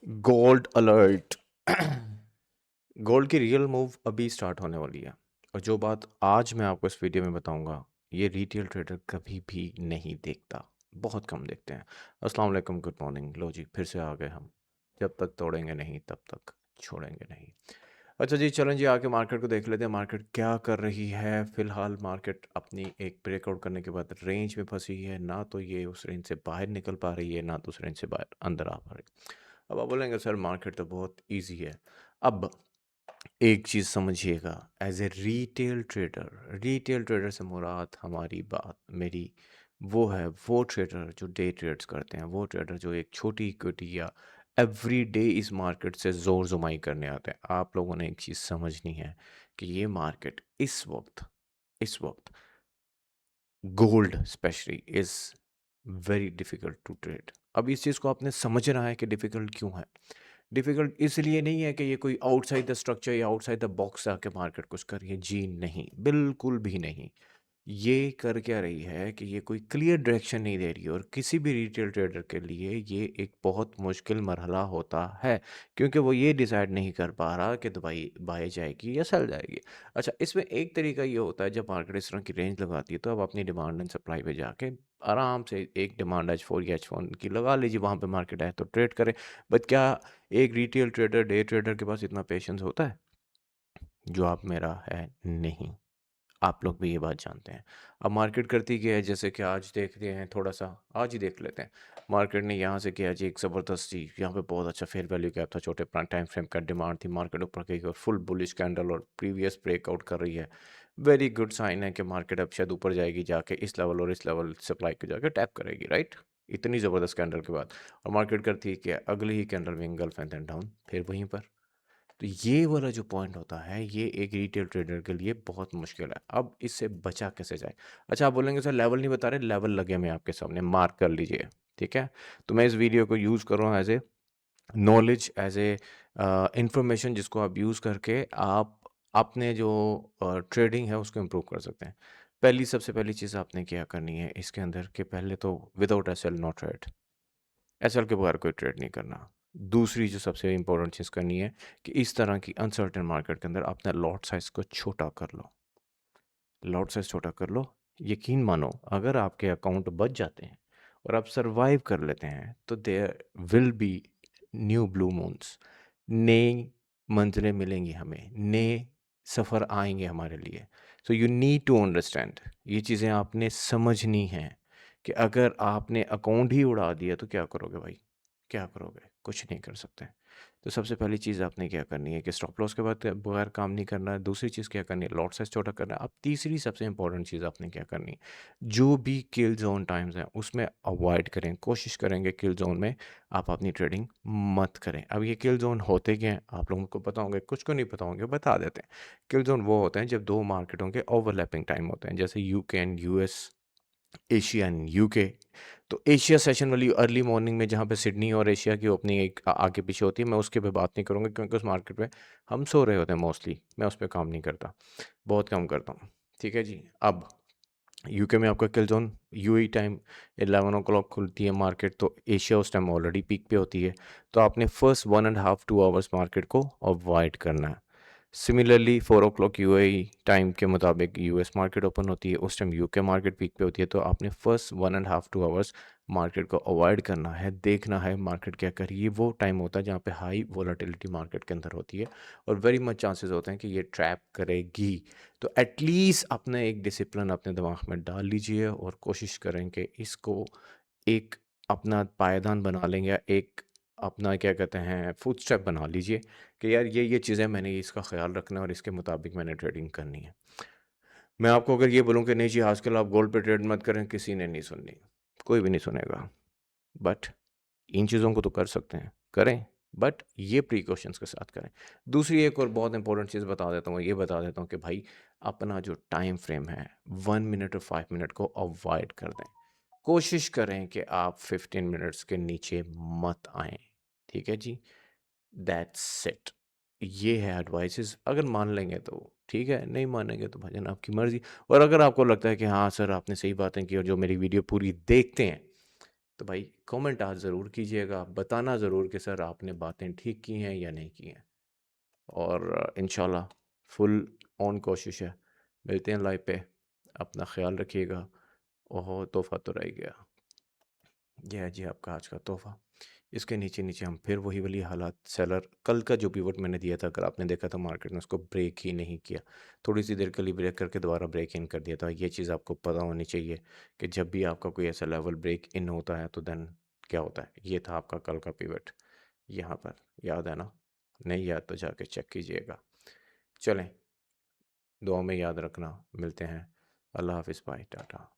Gold alert. Gold की real move अभी start होने वाली है और जो बात आज मैं आपको इस वीडियो में बताऊंगा ये रिटेल ट्रेडर कभी भी नहीं देखता। बहुत कम देखते हैं। अस्सलाम वालेकुम, गुड मॉर्निंग। लो जी, फिर से आ गए हम। जब तक तोड़ेंगे नहीं तब तक छोड़ेंगे नहीं। अच्छा जी, चलें जी, आके मार्केट को देख लेते हैं। मार्केट क्या कर रही है फिलहाल। मार्केट अपनी एक ब्रेकआउट करने के बाद रेंज में फंसी है। ना तो ये उस रेंज से बाहर निकल पा रही है, ना तो उस रेंज से बाहर अंदर आ पा रही है। अब आप बोलेंगे सर मार्केट तो बहुत इजी है। अब एक चीज़ समझिएगा, एज ए रिटेल ट्रेडर से मुराद हमारी बात मेरी वो है, वो ट्रेडर जो डे ट्रेड्स करते हैं, वो ट्रेडर जो एक छोटी इक्विटी या एवरी डे इस मार्केट से जोर जुमाई करने आते हैं। आप लोगों ने एक चीज़ समझनी है कि ये मार्केट इस वक्त gold specially is very difficult to trade. अब इस चीज़ को आपने समझना है कि डिफ़िकल्ट क्यों है। डिफ़िकल्ट इसलिए नहीं है कि ये कोई आउटसाइड द स्ट्रक्चर या आउटसाइड द बॉक्स आके मार्केट कुछ कर रही है। जी नहीं, बिल्कुल भी नहीं। ये कर क्या रही है कि ये कोई क्लियर डायरेक्शन नहीं दे रही है और किसी भी रिटेल ट्रेडर के लिए ये एक बहुत मुश्किल मरहला होता है, क्योंकि वो ये डिसाइड नहीं कर पा रहा कि दवाई बाय जाएगी या सेल जाएगी। अच्छा, इसमें एक तरीका ये होता है, जब मार्केट इस तरह की रेंज लगाती है तो आप अपनी डिमांड एंड सप्लाई पे जाके आराम से एक डिमांड H4 या H1 की लगा लीजिए, वहाँ पे मार्केट है तो ट्रेड करें। बट क्या एक रिटेल ट्रेडर, डे ट्रेडर के पास इतना पेशेंस होता है? जो आप मेरा है नहीं। आप लोग भी ये बात जानते हैं। अब मार्केट करती क्या है, जैसे कि आज देखते हैं, थोड़ा सा आज ही देख लेते हैं। मार्केट ने यहाँ से किया जी एक ज़बरदस्त जी, यहाँ पे बहुत अच्छा फेयर वैल्यू गैप था, छोटे टाइम फ्रेम का डिमांड थी, मार्केट ऊपर गई और फुल बुलिश कैंडल और प्रीवियस ब्रेकआउट कर रही है। वेरी गुड साइन है कि मार्केट अब शायद ऊपर जाएगी, जाके इस लेवल और इस लेवल सप्लाई को जाके टैप करेगी, राइट। इतनी ज़बरदस्त कैंडल के बाद और मार्केट करती है कि अगली ही कैंडल में इंगल्फ एंड देन डाउन फिर वहीं पर। तो ये वाला जो पॉइंट होता है, ये एक रिटेल ट्रेडर के लिए बहुत मुश्किल है। अब इससे बचा कैसे जाए? अच्छा, आप बोलेंगे सर लेवल नहीं बता रहे। लेवल लगे मैं आपके सामने, मार्क कर लीजिए। ठीक है, तो मैं इस वीडियो को यूज़ कर रहा हूँ as a knowledge, as a information, जिसको आप यूज़ करके आप अपने जो ट्रेडिंग है उसको इम्प्रूव कर सकते हैं। सबसे पहली चीज़ आपने क्या करनी है इसके अंदर, कि पहले तो without S L not trade. SL के बगैर कोई ट्रेड नहीं करना। दूसरी जो सबसे इंपॉर्टेंट चीज़ करनी है कि इस तरह की अनसर्टेन मार्केट के अंदर अपना लॉट साइज़ को छोटा कर लो। लॉट साइज़ छोटा कर लो। यकीन मानो, अगर आपके अकाउंट बच जाते हैं और आप सर्वाइव कर लेते हैं तो there will be new blue moons. नई मंजिलें मिलेंगी हमें, नए सफ़र आएंगे हमारे लिए। So you need to understand, ये चीज़ें आपने समझनी हैं कि अगर आपने अकाउंट ही उड़ा दिया तो क्या करोगे भाई? क्या करोगे? कुछ नहीं कर सकते। तो सबसे पहली चीज़ आपने क्या करनी है कि स्टॉप लॉस के बाद बगैर काम नहीं करना है। दूसरी चीज़ क्या करनी है, लॉट साइज़ छोटा करना है। अब तीसरी सबसे इंपॉर्टेंट चीज़ आपने क्या करनी है, जो भी किल ज़ोन टाइम्स हैं उसमें अवॉइड करें। कोशिश करेंगे किल ज़ोन में आप अपनी ट्रेडिंग मत करें। अब ये किल ज़ोन होते क्या हैं आप लोगों को पता होंगे, कुछ को नहीं पता होंगे, बता देते हैं। किल ज़ोन वो होते हैं जब दो मार्केटों के ओवरलैपिंग टाइम होते हैं, जैसे UK and US, Asia and UK. तो एशिया सेशन वाली अर्ली मॉर्निंग में, जहाँ पे सिडनी और एशिया की ओपनिंग एक आगे पीछे होती है, मैं उसके पे बात नहीं करूँगा क्योंकि उस मार्केट में हम सो रहे होते हैं मोस्टली। मैं उस पे काम नहीं करता, बहुत कम करता हूँ। ठीक है जी। अब यूके में आपका किल जोन यूएई टाइम 11 o'clock खुलती है मार्केट, तो एशिया उस टाइम ऑलरेडी पीक पे होती है। तो आपने फर्स्ट 1.5 2 hours मार्केट को अवॉइड करना है। सिमिलरली 4 o'clock यूएई टाइम के मुताबिक यूएस मार्केट ओपन होती है, उस टाइम यूके मार्केट पीक पे होती है। तो आपने फर्स्ट 1.5 2 hours मार्केट को अवॉइड करना है, देखना है मार्केट क्या कर रही है। ये वो टाइम होता है जहाँ पे हाई वोलाटिलिटी मार्केट के अंदर होती है और वेरी मच चांसेस होते हैं कि ये ट्रैप करेगी। तो एटलीस्ट अपना एक डिसिप्लिन अपने दिमाग में डाल लीजिए और कोशिश करें कि इसको एक अपना पायदान बना लेंगे, या एक अपना क्या कहते हैं फुट स्टेप बना लीजिए कि यार ये चीज़ें मैंने इसका ख्याल रखना है और इसके मुताबिक मैंने ट्रेडिंग करनी है। मैं आपको अगर ये बोलूँ कि नहीं जी आजकल आप गोल्ड पे ट्रेड मत करें, किसी ने नहीं सुननी, कोई भी नहीं सुनेगा। बट इन चीज़ों को तो कर सकते हैं, करें, बट ये प्रिकॉशंस के साथ करें। दूसरी एक और बहुत इंपॉर्टेंट चीज़ बता देता हूँ, ये बता देता हूँ कि भाई अपना जो टाइम फ्रेम है 1 मिनट और 5 मिनट को अवॉइड कर दें। कोशिश करें कि आप 15 मिनट्स के नीचे मत आएँ। ठीक है जी? That's it. ये है एडवाइसेस। अगर मान लेंगे तो ठीक है, नहीं मानेंगे तो भाईजान आपकी मर्ज़ी। और अगर आपको लगता है कि हाँ सर आपने सही बातें की और जो मेरी वीडियो पूरी देखते हैं तो भाई कमेंट आज ज़रूर कीजिएगा, बताना ज़रूर कि सर आपने बातें ठीक की हैं या नहीं की हैं। और इंशाल्लाह फुल ऑन कोशिश है। मिलते हैं लाइव पे, अपना ख्याल रखिएगा। ओहो, तोहफ़ा तो रह गया। यह है जी आपका आज का तोहफ़ा। इसके नीचे हम फिर वही वाली हालात, सेलर कल का जो पिवट मैंने दिया था, अगर आपने देखा था मार्केट ने उसको ब्रेक ही नहीं किया, थोड़ी सी देर के लिए ब्रेक करके दोबारा ब्रेक इन कर दिया था। ये चीज़ आपको पता होनी चाहिए कि जब भी आपका कोई ऐसा लेवल ब्रेक इन होता है तो देन क्या होता है। ये था आपका कल का पिवट यहाँ पर, याद है ना? नहीं याद तो जाके चेक कीजिएगा। चलें, दुआ में याद रखना। मिलते हैं। अल्लाह हाफिज़, बाय, टाटा।